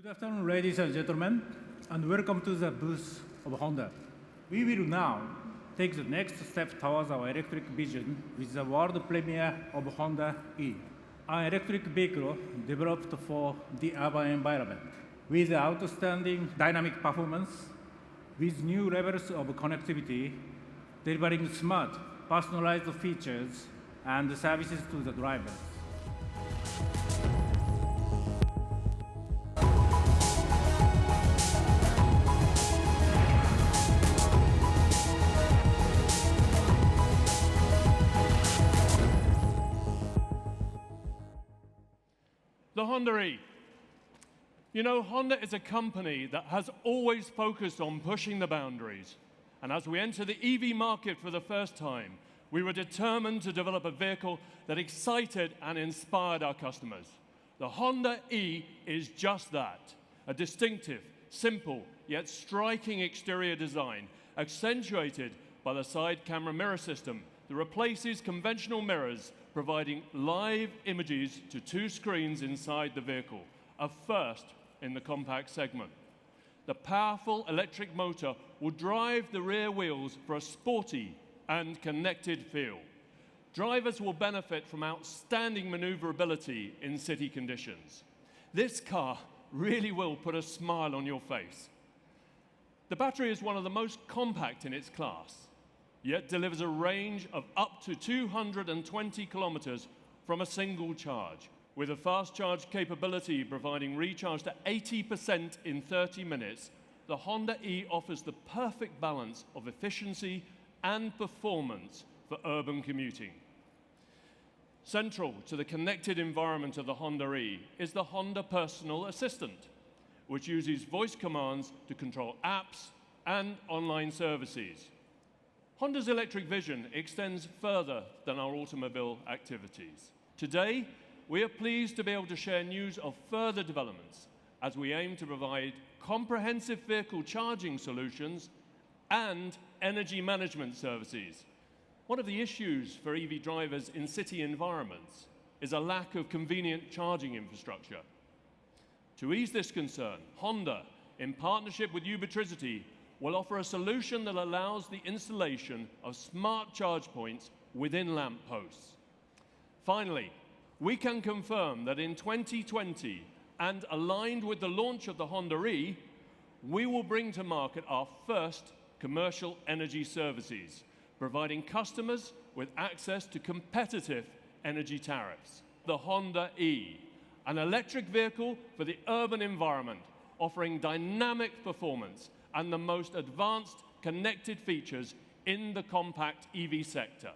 Good afternoon, ladies and gentlemen, and welcome to the booth of Honda. We will now take the next step towards our electric vision with the world premiere of Honda E, an electric vehicle developed for the urban environment with outstanding dynamic performance, with new levels of connectivity, delivering smart, personalized features and services to the drivers. The Honda E. You know, Honda is a company that has always focused on pushing the boundaries. And as we enter the EV market for the first time, we were determined to develop a vehicle that excited and inspired our customers. The Honda E is just that, a distinctive, simple, yet striking exterior design, accentuated by the side camera mirror system that replaces conventional mirrors, providing live images to two screens inside the vehicle, a first in the compact segment. The powerful electric motor will drive the rear wheels for a sporty and connected feel. Drivers will benefit from outstanding maneuverability in city conditions. This car really will put a smile on your face. The battery is one of the most compact in its class, yet delivers a range of up to 220 kilometers from a single charge, with a fast charge capability providing recharge to 80% in 30 minutes. The Honda E offers the perfect balance of efficiency and performance for urban commuting. Central to the connected environment of the Honda E is the Honda Personal Assistant, which uses voice commands to control apps and online services. Honda's electric vision extends further than our automobile activities. Today, we are pleased to be able to share news of further developments as we aim to provide comprehensive vehicle charging solutions and energy management services. One of the issues for EV drivers in city environments is a lack of convenient charging infrastructure. To ease this concern, Honda, in partnership with Ubitricity, will offer a solution that allows the installation of smart charge points within lamp posts. Finally, we can confirm that in 2020, and aligned with the launch of the Honda E, we will bring to market our first commercial energy services, providing customers with access to competitive energy tariffs. The Honda E, an electric vehicle for the urban environment, offering dynamic performance and the most advanced connected features in the compact EV sector.